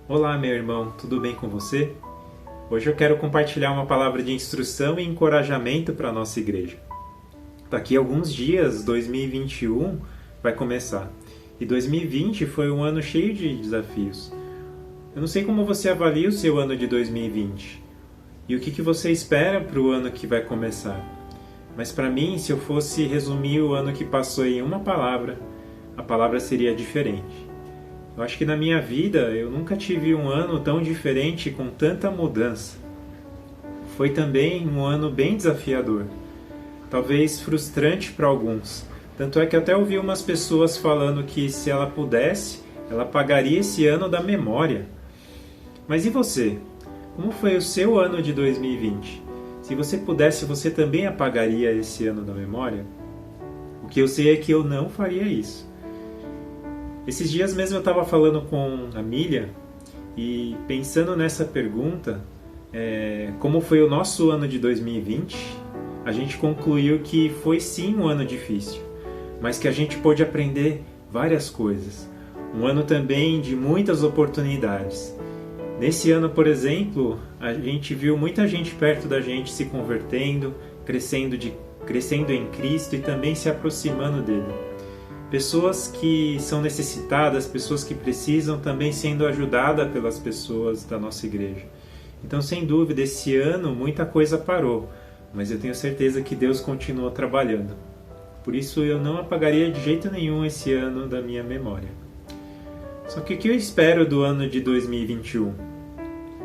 Olá, meu irmão, tudo bem com você? Hoje eu quero compartilhar uma palavra de instrução e encorajamento para a nossa igreja. Daqui a alguns dias, 2021 vai começar. E 2020 foi um ano cheio de desafios. Eu não sei como você avalia o seu ano de 2020 e o que você espera para o ano que vai começar. Mas para mim, se eu fosse resumir o ano que passou em uma palavra, a palavra seria diferente. Eu acho que na minha vida eu nunca tive um ano tão diferente com tanta mudança. Foi também um ano bem desafiador, talvez frustrante para alguns. Tanto é que até ouvi umas pessoas falando que se ela pudesse, ela apagaria esse ano da memória. Mas e você? Como foi o seu ano de 2020? Se você pudesse, você também apagaria esse ano da memória? O que eu sei é que eu não faria isso. Esses dias mesmo eu estava falando com a Milha e pensando nessa pergunta, como foi o nosso ano de 2020, a gente concluiu que foi sim um ano difícil, mas que a gente pôde aprender várias coisas. Um ano também de muitas oportunidades. Nesse ano, por exemplo, a gente viu muita gente perto da gente se convertendo, crescendo em Cristo e também se aproximando dele. Pessoas que são necessitadas, pessoas que precisam, também sendo ajudadas pelas pessoas da nossa igreja. Então, sem dúvida, esse ano muita coisa parou, mas eu tenho certeza que Deus continuou trabalhando. Por isso, eu não apagaria de jeito nenhum esse ano da minha memória. Só que o que eu espero do ano de 2021?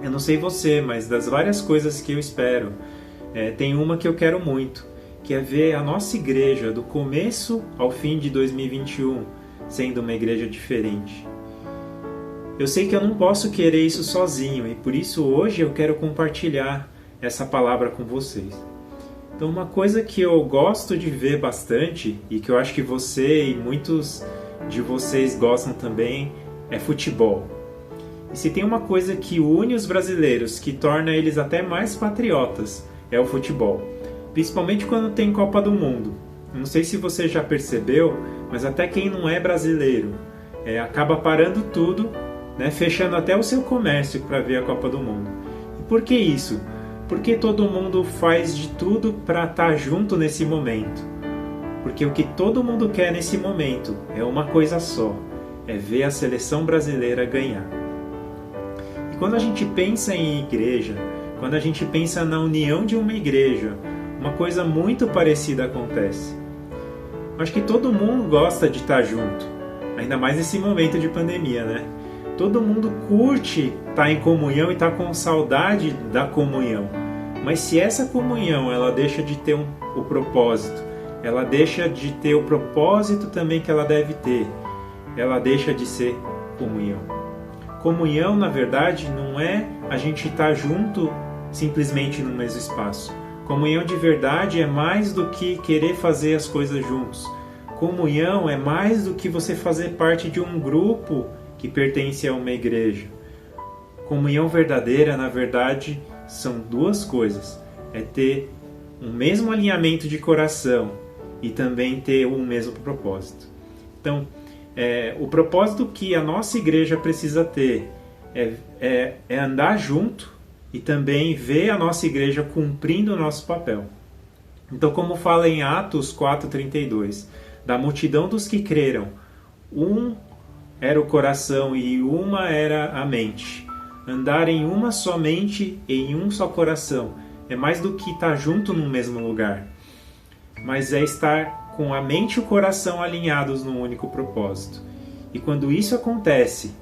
Eu não sei você, mas das várias coisas que eu espero, tem uma que eu quero muito, que é ver a nossa igreja, do começo ao fim de 2021, sendo uma igreja diferente. Eu sei que eu não posso querer isso sozinho, e por isso hoje eu quero compartilhar essa palavra com vocês. Então, uma coisa que eu gosto de ver bastante, e que eu acho que você e muitos de vocês gostam também, é futebol. E se tem uma coisa que une os brasileiros, que torna eles até mais patriotas, é o futebol. Principalmente quando tem Copa do Mundo. Não sei se você já percebeu, mas até quem não é brasileiro acaba parando tudo, fechando até o seu comércio para ver a Copa do Mundo. E por que isso? Porque todo mundo faz de tudo para estar junto nesse momento. Porque o que todo mundo quer nesse momento é uma coisa só, é ver a seleção brasileira ganhar. E quando a gente pensa em igreja, quando a gente pensa na união de uma igreja, uma coisa muito parecida acontece. Acho que todo mundo gosta de estar junto, ainda mais nesse momento de pandemia, né? Todo mundo curte estar em comunhão e estar com saudade da comunhão. Mas se essa comunhão ela deixa de ter o propósito, ela deixa de ter o propósito também que ela deve ter, ela deixa de ser comunhão. Comunhão, na verdade, não é a gente estar junto simplesmente no mesmo espaço. Comunhão de verdade é mais do que querer fazer as coisas juntos. Comunhão é mais do que você fazer parte de um grupo que pertence a uma igreja. Comunhão verdadeira, na verdade, são duas coisas. É ter um mesmo alinhamento de coração e também ter um mesmo propósito. Então, o propósito que a nossa igreja precisa ter é andar junto e também ver a nossa igreja cumprindo o nosso papel. Então, como fala em Atos 4:32, da multidão dos que creram, um era o coração e uma era a mente. Andar em uma só mente e em um só coração é mais do que estar junto no mesmo lugar, mas é estar com a mente e o coração alinhados num único propósito. E quando isso acontece,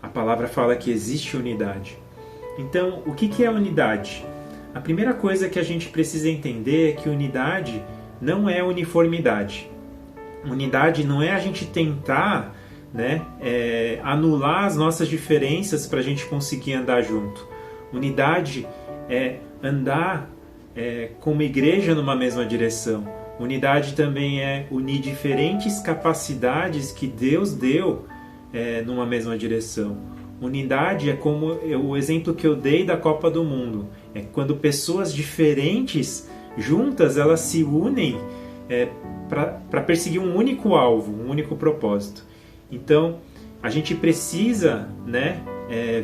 a palavra fala que existe unidade. Então, o que é unidade? A primeira coisa que a gente precisa entender é que unidade não é uniformidade. Unidade não é a gente tentar anular as nossas diferenças para a gente conseguir andar junto. Unidade é andar como igreja numa mesma direção. Unidade também é unir diferentes capacidades que Deus deu numa mesma direção. Unidade é como o exemplo que eu dei da Copa do Mundo. É quando pessoas diferentes, juntas, elas se unem para perseguir um único alvo, um único propósito. Então, a gente precisa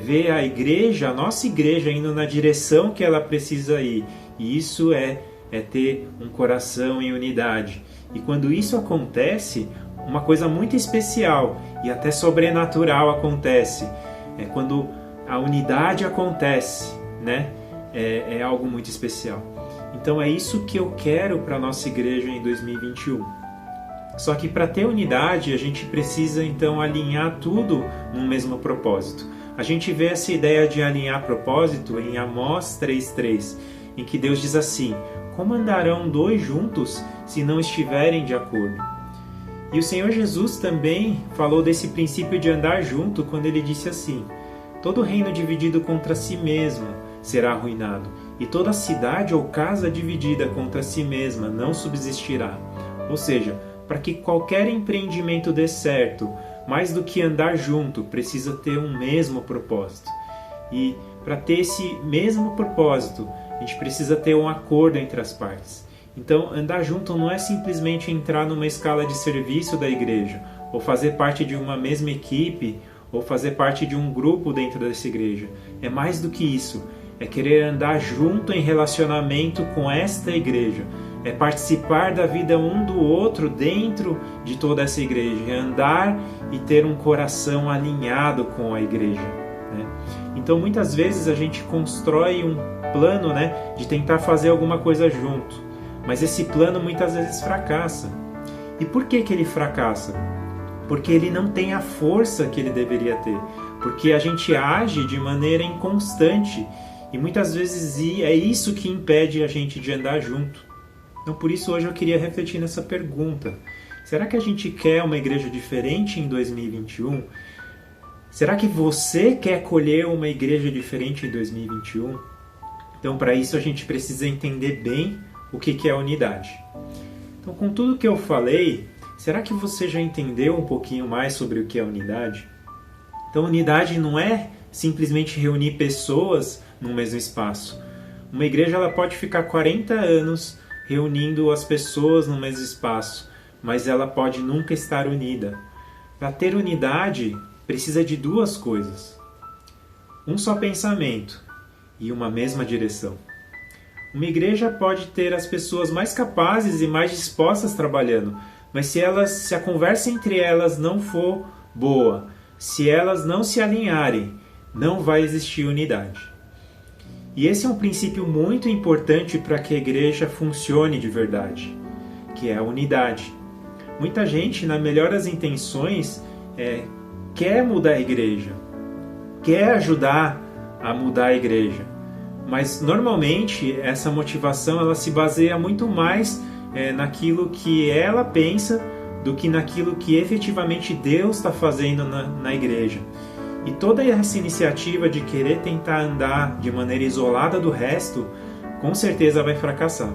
ver a igreja, a nossa igreja, indo na direção que ela precisa ir. E isso é ter um coração em unidade. E quando isso acontece, uma coisa muito especial e até sobrenatural acontece. Quando a unidade acontece, né? É algo muito especial. Então é isso que eu quero para a nossa igreja em 2021. Só que para ter unidade, a gente precisa então alinhar tudo num mesmo propósito. A gente vê essa ideia de alinhar propósito em Amós 3:3, em que Deus diz assim: como andarão dois juntos se não estiverem de acordo? E o Senhor Jesus também falou desse princípio de andar junto quando ele disse assim: todo reino dividido contra si mesmo será arruinado, e toda cidade ou casa dividida contra si mesma não subsistirá. Ou seja, para que qualquer empreendimento dê certo, mais do que andar junto, precisa ter um mesmo propósito. E para ter esse mesmo propósito, a gente precisa ter um acordo entre as partes. Então, andar junto não é simplesmente entrar numa escala de serviço da igreja, ou fazer parte de uma mesma equipe, ou fazer parte de um grupo dentro dessa igreja. É mais do que isso. É querer andar junto em relacionamento com esta igreja. É participar da vida um do outro dentro de toda essa igreja. É andar e ter um coração alinhado com a igreja, né? Então, muitas vezes a gente constrói um plano, né, de tentar fazer alguma coisa junto. Mas esse plano muitas vezes fracassa. E por que ele fracassa? Porque ele não tem a força que ele deveria ter. Porque a gente age de maneira inconstante. E muitas vezes é isso que impede a gente de andar junto. Então, por isso, hoje eu queria refletir nessa pergunta. Será que a gente quer uma igreja diferente em 2021? Será que você quer colher uma igreja diferente em 2021? Então, para isso, a gente precisa entender bem o que é unidade. Então, com tudo que eu falei, será que você já entendeu um pouquinho mais sobre o que é unidade? Então, unidade não é simplesmente reunir pessoas no mesmo espaço. Uma igreja ela pode ficar 40 anos reunindo as pessoas no mesmo espaço, mas ela pode nunca estar unida. Para ter unidade, precisa de duas coisas: um só pensamento e uma mesma direção. Uma igreja pode ter as pessoas mais capazes e mais dispostas trabalhando, mas se a conversa entre elas não for boa, se elas não se alinharem, não vai existir unidade. E esse é um princípio muito importante para que a igreja funcione de verdade, que é a unidade. Muita gente, na melhor das intenções, quer mudar a igreja, quer ajudar a mudar a igreja, mas normalmente essa motivação ela se baseia muito mais naquilo que ela pensa do que naquilo que efetivamente Deus está fazendo na igreja. E toda essa iniciativa de querer tentar andar de maneira isolada do resto, com certeza vai fracassar.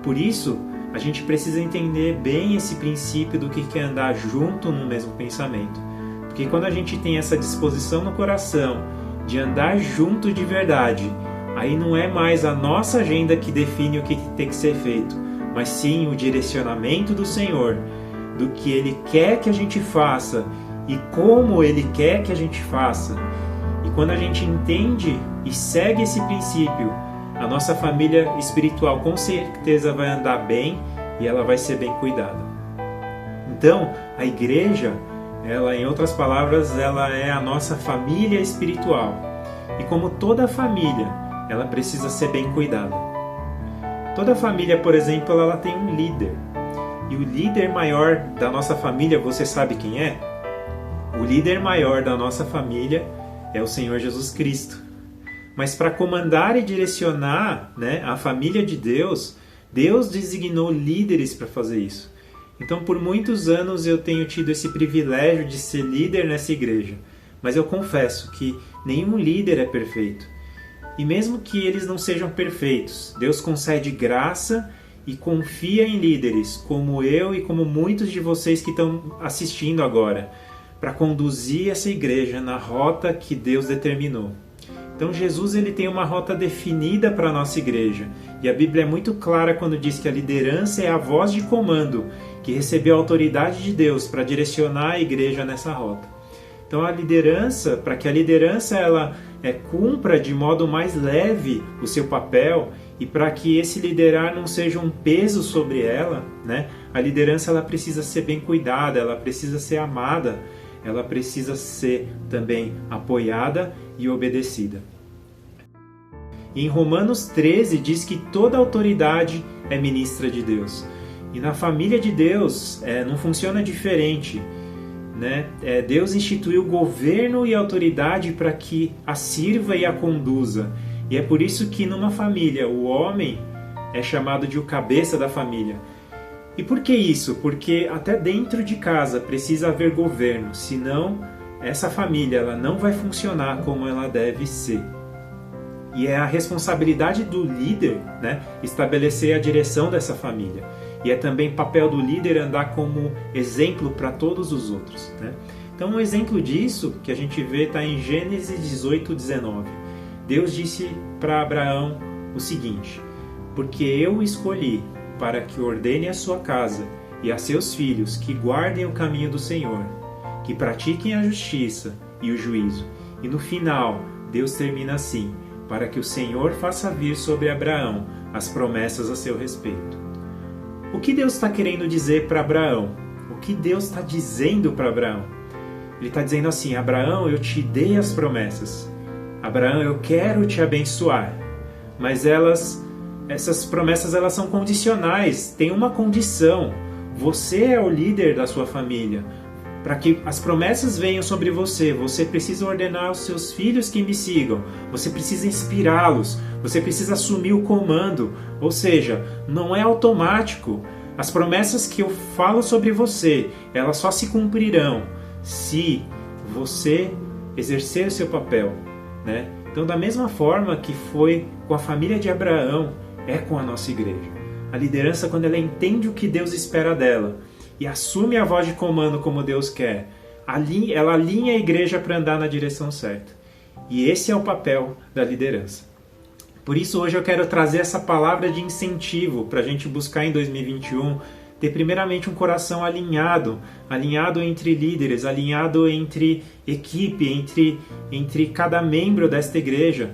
Por isso, a gente precisa entender bem esse princípio do que é andar junto no mesmo pensamento. Porque quando a gente tem essa disposição no coração de andar junto de verdade, aí não é mais a nossa agenda que define o que tem que ser feito, mas sim o direcionamento do Senhor, do que Ele quer que a gente faça e como Ele quer que a gente faça. E quando a gente entende e segue esse princípio, a nossa família espiritual com certeza vai andar bem e ela vai ser bem cuidada. Então, a igreja, ela, em outras palavras, ela é a nossa família espiritual. E como toda família, ela precisa ser bem cuidada. Toda família, por exemplo, ela tem um líder. E o líder maior da nossa família, você sabe quem é? O líder maior da nossa família é o Senhor Jesus Cristo. Mas para comandar e direcionar, né, a família de Deus, Deus designou líderes para fazer isso. Então, por muitos anos eu tenho tido esse privilégio de ser líder nessa igreja. Mas eu confesso que nenhum líder é perfeito. E mesmo que eles não sejam perfeitos, Deus concede graça e confia em líderes como eu e como muitos de vocês que estão assistindo agora, para conduzir essa igreja na rota que Deus determinou. Então Jesus ele tem uma rota definida para a nossa igreja. E a Bíblia é muito clara quando diz que a liderança é a voz de comando que recebeu a autoridade de Deus para direcionar a igreja nessa rota. Então a liderança, para que a liderança ela cumpra de modo mais leve o seu papel e para que esse liderar não seja um peso sobre ela, né? A liderança ela precisa ser bem cuidada, ela precisa ser amada, ela precisa ser também apoiada e obedecida. Em Romanos 13 diz que toda autoridade é ministra de Deus. E na família de Deus não funciona diferente. Né? Deus instituiu governo e autoridade para que a sirva e a conduza. E é por isso que numa família o homem é chamado de o cabeça da família. E por que isso? Porque até dentro de casa precisa haver governo, senão essa família ela não vai funcionar como ela deve ser. E é a responsabilidade do líder, né, estabelecer a direção dessa família. E é também papel do líder andar como exemplo para todos os outros. Né? Então um exemplo disso que a gente vê está em Gênesis 18:19. Deus disse para Abraão o seguinte: porque eu o escolhi para que ordene a sua casa e a seus filhos que guardem o caminho do Senhor, que pratiquem a justiça e o juízo. E no final, Deus termina assim: para que o Senhor faça vir sobre Abraão as promessas a seu respeito. O que Deus está querendo dizer para Abraão? O que Deus está dizendo para Abraão? Ele está dizendo assim: Abraão, eu te dei as promessas. Abraão, eu quero te abençoar. Mas essas promessas elas são condicionais. Tem uma condição. Você é o líder da sua família. Para que as promessas venham sobre você, você precisa ordenar aos seus filhos que me sigam. Você precisa inspirá-los. Você precisa assumir o comando. Ou seja, não é automático. As promessas que eu falo sobre você, elas só se cumprirão se você exercer o seu papel. Né? Então, da mesma forma que foi com a família de Abraão, é com a nossa igreja. A liderança, quando ela entende o que Deus espera dela e assume a voz de comando como Deus quer, ela alinha a igreja para andar na direção certa. E esse é o papel da liderança. Por isso hoje eu quero trazer essa palavra de incentivo para a gente buscar em 2021 ter primeiramente um coração alinhado entre líderes, alinhado entre equipe, entre cada membro desta igreja,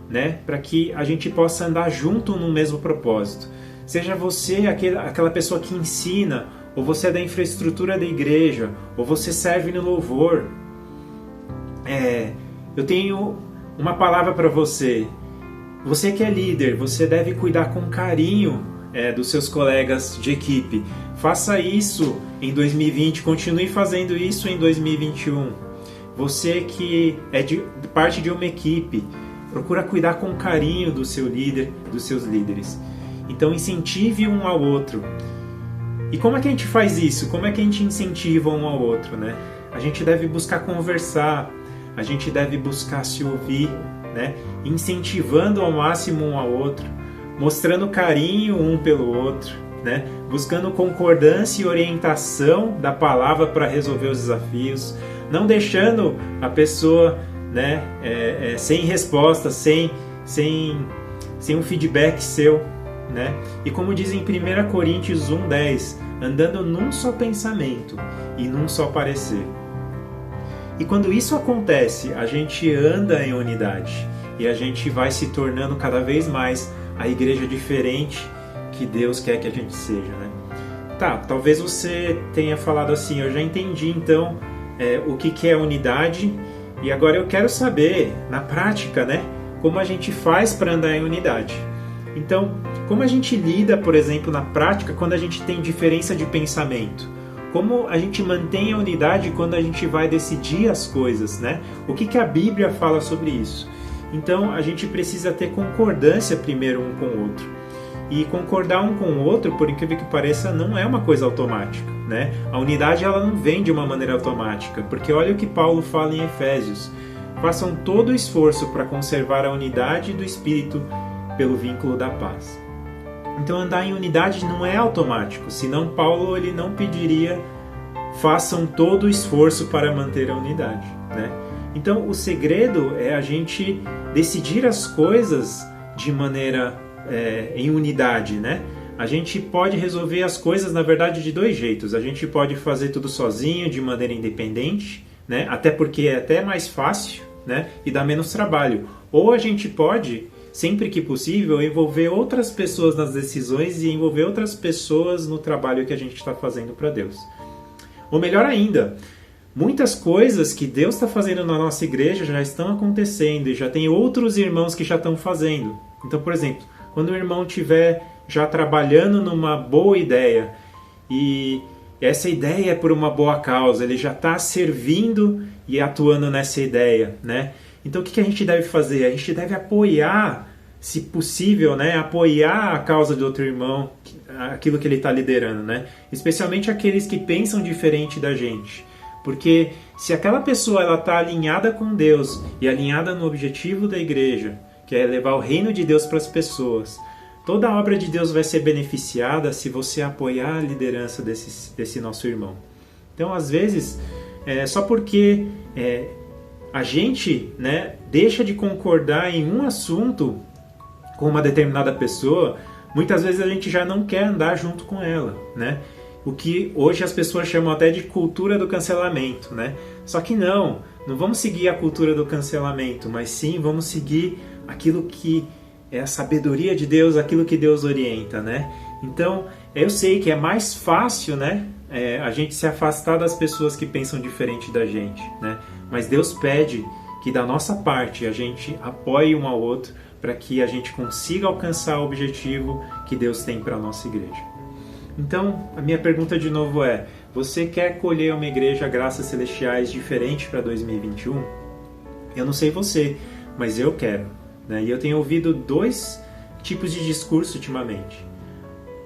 né? Para que a gente possa andar junto no mesmo propósito. Seja você aquela pessoa que ensina, ou você é da infraestrutura da igreja, ou você serve no louvor. Eu tenho uma palavra para você. Você que é líder, você deve cuidar com carinho dos seus colegas de equipe. Faça isso em 2020, continue fazendo isso em 2021. Você que é parte de uma equipe, procura cuidar com carinho do seu líder, dos seus líderes. Então incentive um ao outro. E como é que a gente faz isso? Como é que a gente incentiva um ao outro, né? A gente deve buscar conversar, a gente deve buscar se ouvir, né? Incentivando ao máximo um ao outro, mostrando carinho um pelo outro, né? Buscando concordância e orientação da palavra para resolver os desafios, não deixando a pessoa, né, sem resposta, sem um feedback seu. Né? E como diz em 1 Coríntios 1:10, andando num só pensamento e num só parecer. E quando isso acontece, a gente anda em unidade e a gente vai se tornando cada vez mais a igreja diferente que Deus quer que a gente seja. Né? Tá, talvez você tenha falado assim: eu já entendi então o que é unidade, e agora eu quero saber na prática, né, como a gente faz para andar em unidade. Então, como a gente lida, por exemplo, na prática quando a gente tem diferença de pensamento? Como a gente mantém a unidade quando a gente vai decidir as coisas, né? O que a Bíblia fala sobre isso? Então, a gente precisa ter concordância primeiro um com o outro. E concordar um com o outro, por incrível que pareça, não é uma coisa automática, né? A unidade ela não vem de uma maneira automática, porque olha o que Paulo fala em Efésios. Façam todo o esforço para conservar a unidade do Espírito pelo vínculo da paz. Então andar em unidade não é automático, senão Paulo ele não pediria façam todo o esforço para manter a unidade, né? Então o segredo é a gente decidir as coisas de maneira em unidade, né? A gente pode resolver as coisas na verdade de dois jeitos. A gente pode fazer tudo sozinho, de maneira independente, né? Até porque é até mais fácil, né? E dá menos trabalho. Ou a gente pode, sempre que possível, envolver outras pessoas nas decisões e envolver outras pessoas no trabalho que a gente está fazendo para Deus. Ou melhor ainda, muitas coisas que Deus está fazendo na nossa igreja já estão acontecendo e já tem outros irmãos que já estão fazendo. Então, por exemplo, quando o irmão estiver já trabalhando numa boa ideia e essa ideia é por uma boa causa, ele já está servindo e atuando nessa ideia, né? Então, o que a gente deve fazer? A gente deve apoiar, se possível, né? Apoiar a causa do outro irmão, aquilo que ele está liderando, né? Especialmente aqueles que pensam diferente da gente. Porque se aquela pessoa está alinhada com Deus e alinhada no objetivo da igreja, que é levar o reino de Deus para as pessoas, toda a obra de Deus vai ser beneficiada se você apoiar a liderança desse nosso irmão. Então, às vezes, só porque a gente, né, deixa de concordar em um assunto com uma determinada pessoa, muitas vezes a gente já não quer andar junto com ela, né? O que hoje as pessoas chamam até de cultura do cancelamento, né? Só que não vamos seguir a cultura do cancelamento, mas sim vamos seguir aquilo que é a sabedoria de Deus, aquilo que Deus orienta, né? Então, eu sei que é mais fácil, né, a gente se afastar das pessoas que pensam diferente da gente, né? Mas Deus pede que da nossa parte a gente apoie um ao outro para que a gente consiga alcançar o objetivo que Deus tem para a nossa igreja. Então, a minha pergunta de novo é: você quer colher uma igreja Graças Celestiais diferente para 2021? Eu não sei você, mas eu quero, né? E eu tenho ouvido 2 tipos de discurso ultimamente.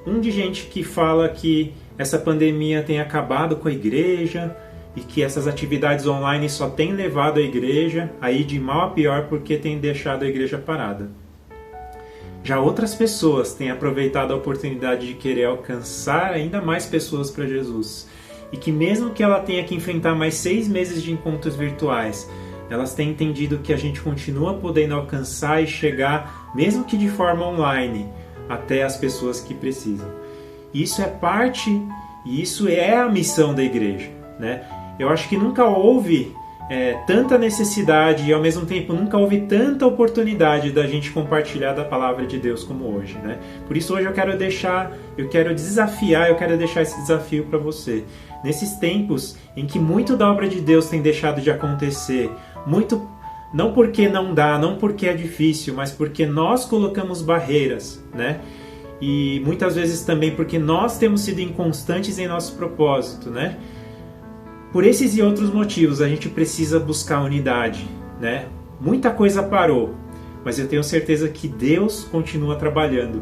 Um de gente que fala que essa pandemia tem acabado com a igreja e que essas atividades online só têm levado a igreja a ir de mal a pior porque tem deixado a igreja parada. Já outras pessoas têm aproveitado a oportunidade de querer alcançar ainda mais pessoas para Jesus. E que mesmo que ela tenha que enfrentar mais 6 meses de encontros virtuais, elas têm entendido que a gente continua podendo alcançar e chegar, mesmo que de forma online, até as pessoas que precisam. Isso é parte, e isso é a missão da igreja, né? Eu acho que nunca houve tanta necessidade e ao mesmo tempo nunca houve tanta oportunidade da gente compartilhar da palavra de Deus como hoje, né? Por isso hoje eu quero deixar esse desafio para você. Nesses tempos em que muito da obra de Deus tem deixado de acontecer, muito não porque não dá, não porque é difícil, mas porque nós colocamos barreiras, né? E muitas vezes também porque nós temos sido inconstantes em nosso propósito, né? Por esses e outros motivos, a gente precisa buscar unidade, né? Muita coisa parou, mas eu tenho certeza que Deus continua trabalhando.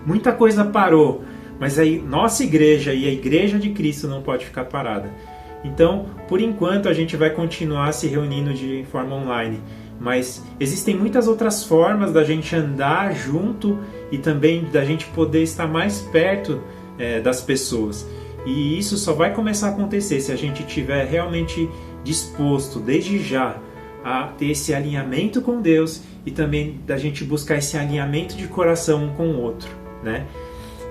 Muita coisa parou, mas aí nossa igreja e a igreja de Cristo não pode ficar parada. Então, por enquanto, a gente vai continuar se reunindo de forma online, mas existem muitas outras formas da gente andar junto e também da gente poder estar mais perto das pessoas. E isso só vai começar a acontecer se a gente estiver realmente disposto, desde já, a ter esse alinhamento com Deus e também da gente buscar esse alinhamento de coração um com o outro, né?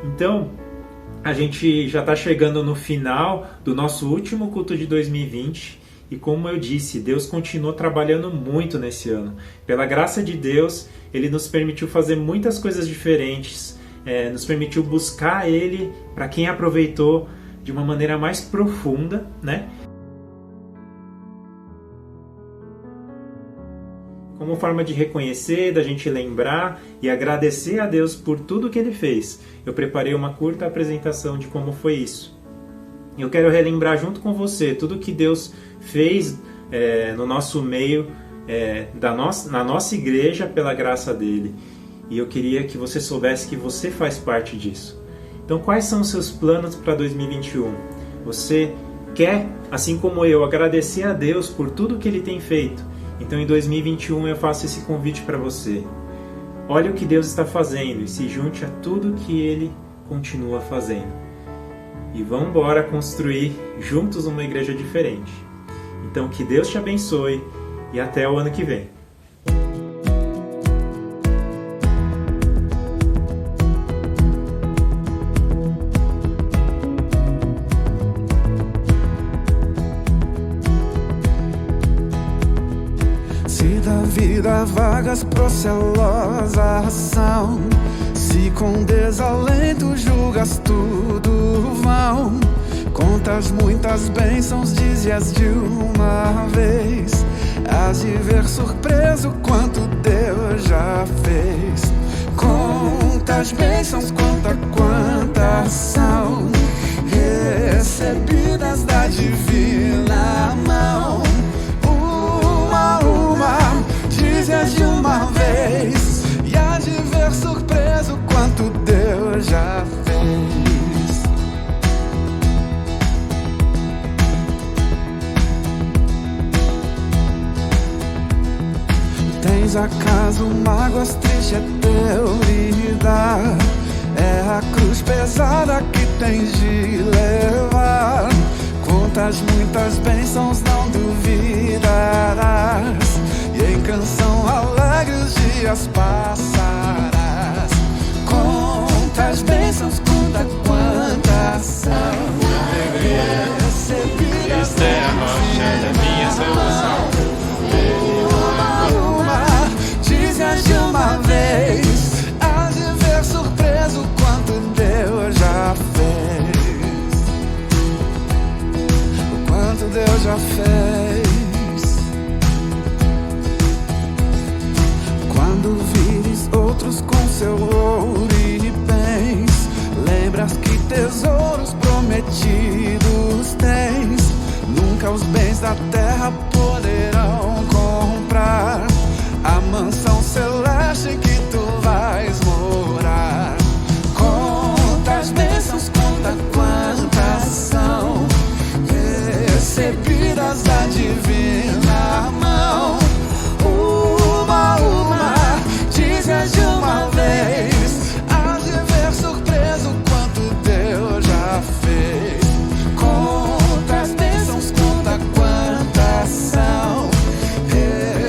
Então, a gente já está chegando no final do nosso último culto de 2020 e, como eu disse, Deus continuou trabalhando muito nesse ano. Pela graça de Deus, Ele nos permitiu fazer muitas coisas diferentes, nos permitiu buscar Ele para quem aproveitou de uma maneira mais profunda, né? Como forma de reconhecer, da gente lembrar e agradecer a Deus por tudo que Ele fez, eu preparei uma curta apresentação de como foi isso. Eu quero relembrar junto com você tudo que Deus fez no nosso meio, na nossa igreja, pela graça dEle. E eu queria que você soubesse que você faz parte disso. Então, quais são os seus planos para 2021? Você quer, assim como eu, agradecer a Deus por tudo que Ele tem feito? Então, em 2021, eu faço esse convite para você. Olhe o que Deus está fazendo e se junte a tudo que Ele continua fazendo. E vamos embora construir juntos uma igreja diferente. Então, que Deus te abençoe e até o ano que vem. Nesta vida vagas procelosas são, se com desalento julgas tudo vão. Contas muitas bênçãos, dize-as de uma vez, hás de ver surpreso quanto Deus já fez. Contas bênçãos, conta quantas são, recebidas da divina mão. Uma a uma, dize-as de uma vez, e hás de ver surpreso quanto Deus já fez. Tens acaso mágoas, triste é teu lidar, é a cruz pesada que tens de levar. Contas muitas bênçãos, não duvidarás, e em canção alegre os dias passarás. Contas bênçãos, conta quantas são, recebidas. Esta é a rocha da minha salvação. Dize-as de uma vez, hás de ver surpreso quanto Deus já fez. O quanto Deus já fez. Quando vires outros com seu ouro e bens, lembras que tesouros prometidos tens. Nunca os bens da terra poderão comprar a mansão celeste em que tu vais morar. Contas bênçãos, conta quantas são, recebidas da divina mão. Uma a uma, dize-as de uma vez, hás de ver surpreso quanto Deus já fez. Contas bênçãos, conta quantas são,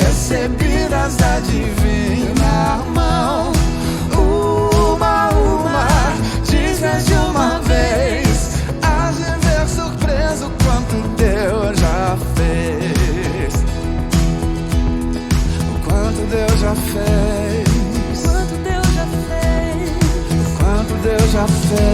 recebidas da divina mão. Uma a uma, dize-as de uma vez, hás de ver surpreso quanto Deus já fez. O quanto Deus já fez. Quanto Deus já fez. Quanto Deus já fez.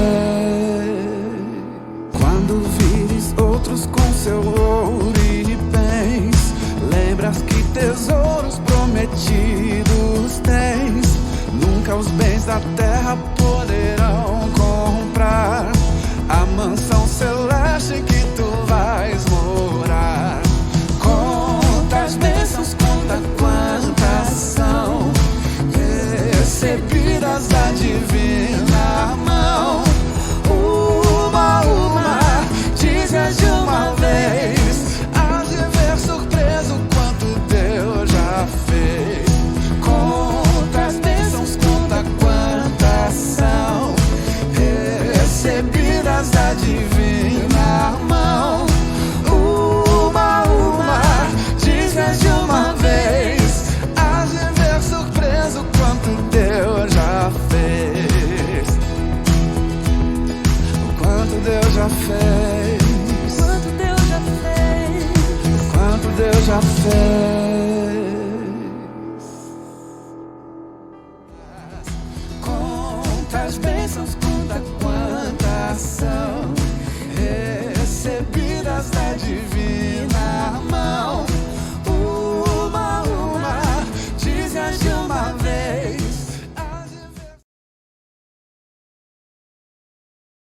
Quando vires outros com seu ouro e bens, lembras que tesouros prometidos tens. Nunca os bens da terra poderão comprar a mansão celeste em que tu vais morar. Contas bênçãos, conta quantas são, recebidas da divina mão. Uma a uma, dize-as de uma vez, hás de ver surpreso quanto Deus já fez. Contas bênçãos, conta quantas são, recebidas da divina mão. Uma a uma, dize-as de uma vez, hás de ver surpreso quanto Deus já fez. O quanto Deus já fez. Quanto Deus já fez. Quanto Deus já fez. Contas bênçãos, conta quantas são,